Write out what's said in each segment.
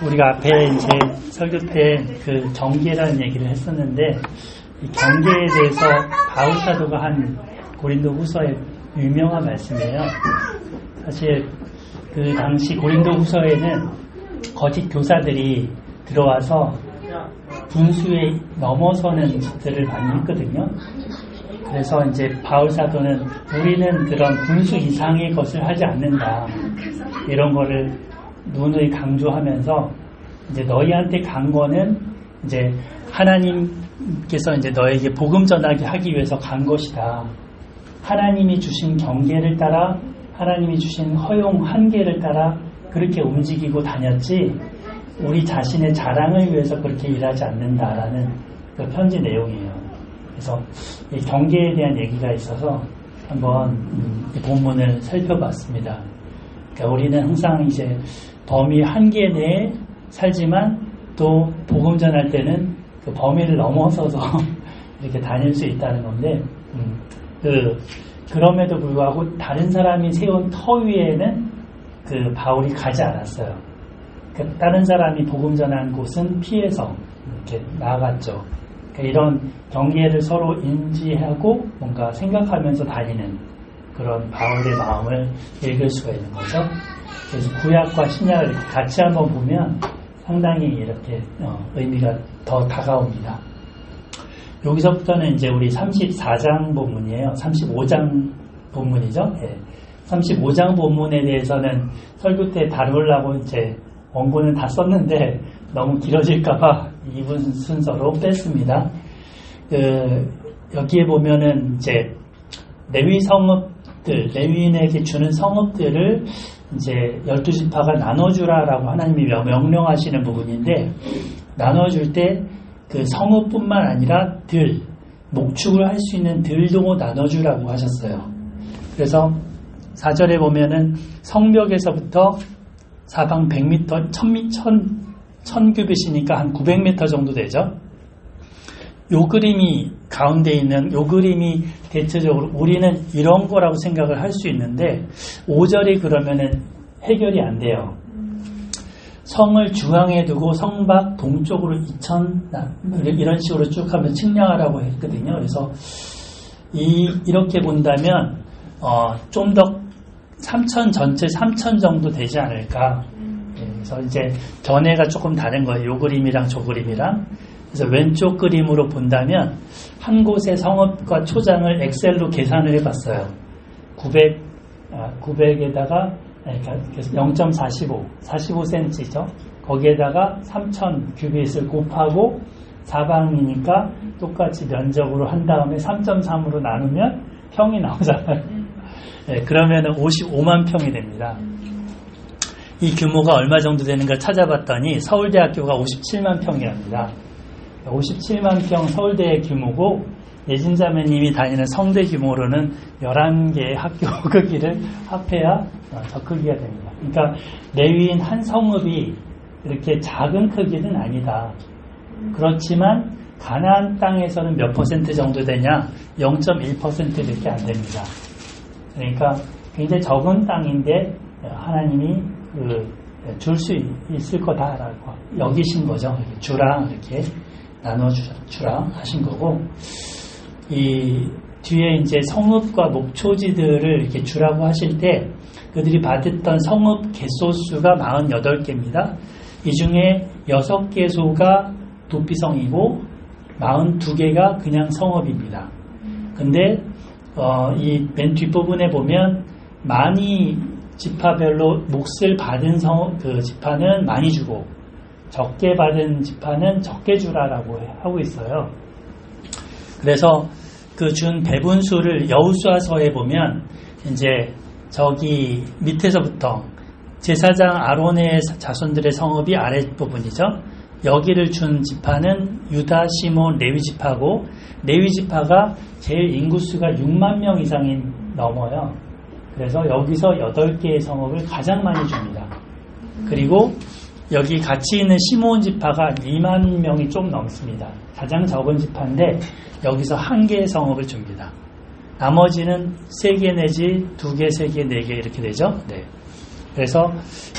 우리가 앞에 이제 설교 때 그 경계라는 얘기를 했었는데, 이 경계에 대해서 바울 사도가 한 고린도 후서의 유명한 말씀이에요. 사실 그 당시 고린도 후서에는 거짓 교사들이 들어와서 분수에 넘어서는 짓들을 많이 했거든요. 그래서 이제 바울 사도는 우리는 그런 분수 이상의 것을 하지 않는다, 이런 거를 누누이 강조하면서, 이제 너희한테 간 거는 이제 하나님께서 이제 너에게 복음 전하게 하기 위해서 간 것이다. 하나님이 주신 경계를 따라, 하나님이 주신 허용 한계를 따라 그렇게 움직이고 다녔지, 우리 자신의 자랑을 위해서 그렇게 일하지 않는다라는 그 편지 내용이에요. 그래서 이 경계에 대한 얘기가 있어서 한번 이 본문을 살펴봤습니다. 그러니까 우리는 항상 이제 범위 한계 내에 살지만, 또 복음 전할 때는 그 범위를 넘어서서 이렇게 다닐 수 있다는 건데, 그럼에도 불구하고 다른 사람이 세운 터 위에는 그 바울이 가지 않았어요. 그러니까 다른 사람이 복음 전한 곳은 피해서 이렇게 나아갔죠. 그러니까 이런 경계를 서로 인지하고 뭔가 생각하면서 다니는 그런 바울의 마음을 읽을 수가 있는 거죠. 그래서 구약과 신약을 이렇게 같이 한번 보면 상당히 이렇게 의미가 더 다가옵니다. 여기서부터는 이제 우리 34장 본문이에요. 35장 본문이죠. 네. 35장 본문에 대해서는 설교 때 다루려고 이제 원고는 다 썼는데 너무 길어질까봐 2분 순서로 뺐습니다. 여기에 보면은 이제 레위 성읍들, 레위인에게 주는 성읍들을 이제 12지파가 나눠주라라고 하나님이 명령하시는 부분인데, 나눠줄 때 그 성읍뿐만 아니라 목축을 할 수 있는 들도 나눠주라고 하셨어요. 그래서 4절에 보면은 성벽에서부터 사방 100m, 1000규빗이니까 한 900m 정도 되죠. 요 그림이 가운데 있는 요 그림이 대체적으로 우리는 이런 거라고 생각을 할 수 있는데, 5절이 그러면은 해결이 안 돼요. 성을 중앙에 두고 성 밖 동쪽으로 2000 이런 식으로 쭉 하면 측량하라고 했거든요. 그래서 이렇게 본다면 좀 더 3000 전체 3000 정도 되지 않을까. 그래서 이제 견해가 조금 다른 거예요. 요 그림이랑 저 그림이랑. 그래서 왼쪽 그림으로 본다면 한 곳의 성읍과 초장을 엑셀로 계산을 해봤어요. 900에다가 0.45cm죠. 거기에다가 3000 규빗을 곱하고 사방이니까 똑같이 면적으로 한 다음에 3.3으로 나누면 평이 나오잖아요. 네, 그러면 55만 평이 됩니다. 이 규모가 얼마 정도 되는가 찾아봤더니 서울대학교가 57만 평이랍니다. 57만 평 서울대의 규모고, 예진자매님이 다니는 성대 규모로는 11개의 학교 크기를 합해야 저 크기가 됩니다. 그러니까 레위인 한 성읍이 이렇게 작은 크기는 아니다. 그렇지만 가나안 땅에서는 몇 퍼센트 정도 되냐? 0.1%밖에 안 됩니다. 그러니까 굉장히 적은 땅인데 하나님이 줄 수 있을 거다라고 여기신 거죠. 주라, 이렇게 나눠주라 하신 거고, 이 뒤에 이제 성읍과 목초지들을 이렇게 주라고 하실 때 그들이 받았던 성읍 개소수가 48개입니다. 이 중에 6개소가 도피성이고 42개가 그냥 성읍입니다. 근데 이 맨 뒷부분에 보면 많이 지파별로 몫을 받은 그 지파는 많이 주고 적게 받은 지파는 적게 주라라고 하고 있어요. 그래서 그 준 배분수를 여호수아서에 보면 이제 저기 밑에서부터 제사장 아론의 자손들의 성읍이 아랫부분이죠. 여기를 준 지파는 유다, 시몬, 레위 지파고, 레위 지파가 제일 인구수가 6만 명 이상이 넘어요. 그래서 여기서 8개의 성읍을 가장 많이 줍니다. 그리고 여기 같이 있는 시몬 지파가 2만 명이 좀 넘습니다. 가장 적은 지파인데 여기서 1개의 성읍을 줍니다. 나머지는 3개 내지 2개, 3개, 4개 이렇게 되죠. 네. 그래서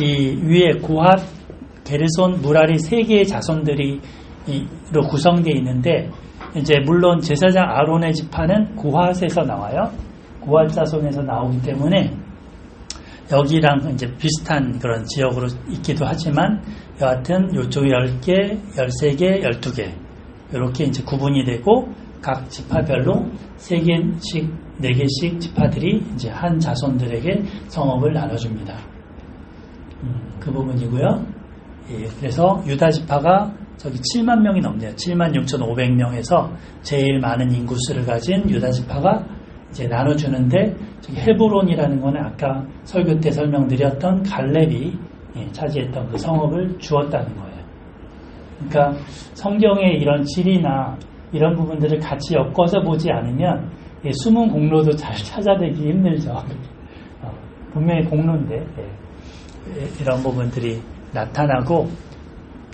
이 위에 고핫 게르손, 무라리 세 개의 자손들이 로 구성되어 있는데 이제 물론 제사장 아론의 지파는 고핫에서 나와요. 고핫 자손에서 나오기 때문에 여기랑 이제 비슷한 그런 지역으로 있기도 하지만 여하튼 요쪽 10개, 13개, 12개 이렇게 이제 구분이 되고 각 지파별로 3개씩, 4개씩 지파들이 이제 한 자손들에게 성읍을 나눠줍니다. 그 부분이고요. 예, 그래서 유다 지파가 저기 7만 명이 넘네요. 7만 6,500명에서 제일 많은 인구수를 가진 유다 지파가 이제 나눠주는데 저기 헤브론이라는 거는 아까 설교 때 설명드렸던 갈렙이 차지했던 그 성읍을 주었다는 거예요. 그러니까 성경의 이런 지리나 이런 부분들을 같이 엮어서 보지 않으면 숨은 공로도 잘 찾아내기 힘들죠. 분명히 공로인데 이런 부분들이 나타나고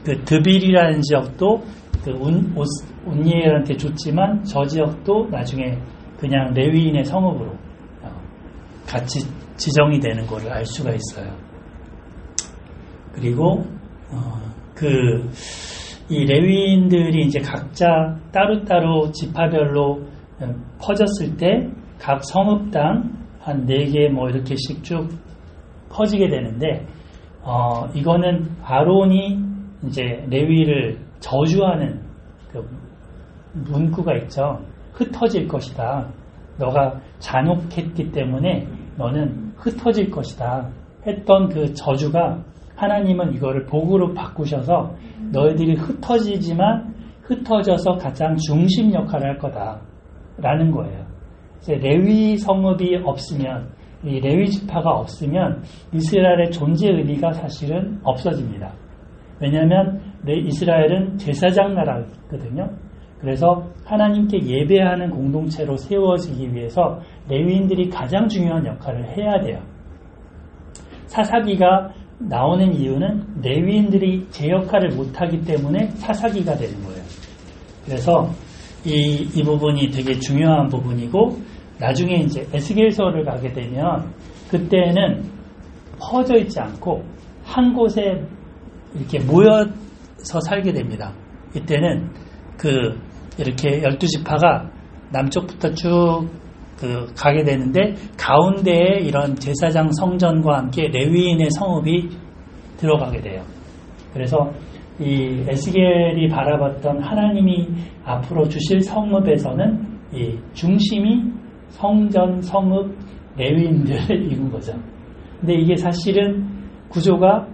그 드빌이라는 지역도 그 온니엘한테 줬지만 저 지역도 나중에 그냥 레위인의 성읍으로 같이 지정이 되는 것을 알 수가 있어요. 그리고 이 레위인들이 이제 각자 따로따로 지파별로 퍼졌을 때 각 성읍당 한 4개 뭐 이렇게씩 쭉 퍼지게 되는데 이거는 아론이 이제 레위를 저주하는 그 문구가 있죠. 흩어질 것이다. 너가 잔혹했기 때문에 너는 흩어질 것이다. 했던 그 저주가 하나님은 이거를 복으로 바꾸셔서 너희들이 흩어지지만 흩어져서 가장 중심 역할을 할 거다라는 거예요. 레위 성읍이 없으면 이 레위 지파가 없으면 이스라엘의 존재 의미가 사실은 없어집니다. 왜냐하면 이스라엘은 제사장 나라거든요. 그래서 하나님께 예배하는 공동체로 세워지기 위해서 레위인들이 가장 중요한 역할을 해야 돼요. 사사기가 나오는 이유는 레위인들이 제 역할을 못하기 때문에 사사기가 되는 거예요. 그래서 이 부분이 되게 중요한 부분이고 나중에 이제 에스겔서를 가게 되면 그때는 퍼져 있지 않고 한 곳에 이렇게 모여서 살게 됩니다. 이때는 이렇게 12지파가 남쪽부터 쭉 가게 되는데 가운데에 이런 제사장 성전과 함께 레위인의 성읍이 들어가게 돼요. 그래서 이 에스겔이 바라봤던 하나님이 앞으로 주실 성읍에서는 이 중심이 성전, 성읍, 레위인들을 이룬 거죠. 근데 이게 사실은 구조가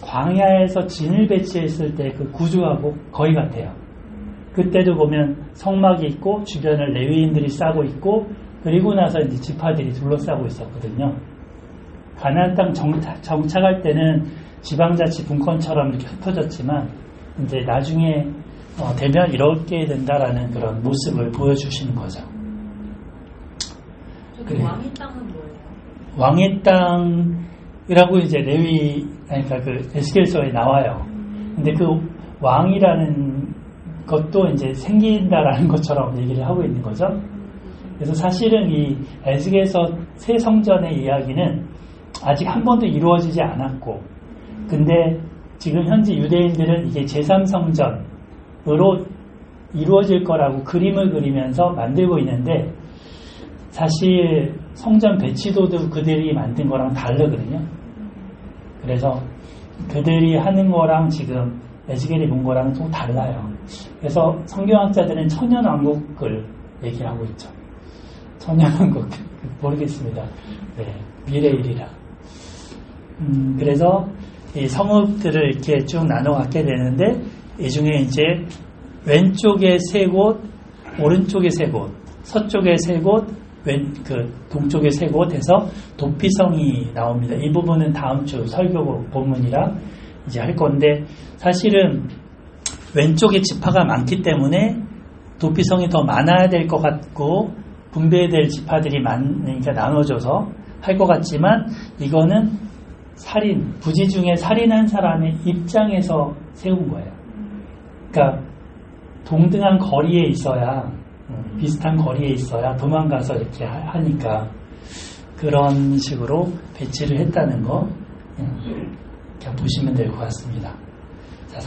광야에서 진을 배치했을 때 그 구조하고 거의 같아요. 그때도 보면 성막이 있고 주변을 레위인들이 싸고 있고 그리고 나서 이제 지파들이 둘러싸고 있었거든요. 가나안 땅 정착할 때는 지방자치 분권처럼 이렇게 흩어졌지만 이제 나중에 되면 이렇게 된다라는 그런 모습을 보여주시는 거죠. 그래. 왕의 땅은 뭐예요? 왕의 땅이라고 이제 그러니까 그 에스겔서에 나와요. 근데 그 왕이라는 것도 이제 생긴다라는 것처럼 얘기를 하고 있는 거죠. 그래서 사실은 이 에스겔서 새 성전의 이야기는 아직 한 번도 이루어지지 않았고, 근데 지금 현재 유대인들은 이게 제3성전으로 이루어질 거라고 그림을 그리면서 만들고 있는데, 사실 성전 배치도도 그들이 만든 거랑 다르거든요. 그래서 그들이 하는 거랑 지금 에스겔이 본 거랑 또 달라요. 그래서 성경학자들은 천년왕국을 얘기하고 있죠. 천년왕국 모르겠습니다. 네, 미래일이라. 그래서 이 성읍들을 이렇게 쭉 나눠 갖게 되는데 이 중에 이제 왼쪽에 3곳, 오른쪽에 3곳, 서쪽에 3곳, 동쪽에 3곳 해서 도피성이 나옵니다. 이 부분은 다음 주 설교 본문이라 이제 할 건데, 사실은 왼쪽에 지파가 많기 때문에 도피성이 더 많아야 될 것 같고 분배될 지파들이 많으니까 나눠져서 할 것 같지만, 이거는 부지 중에 살인한 사람의 입장에서 세운 거예요. 그러니까 동등한 거리에 있어야, 비슷한 거리에 있어야 도망가서 이렇게 하니까 그런 식으로 배치를 했다는 거 그냥 보시면 될 것 같습니다.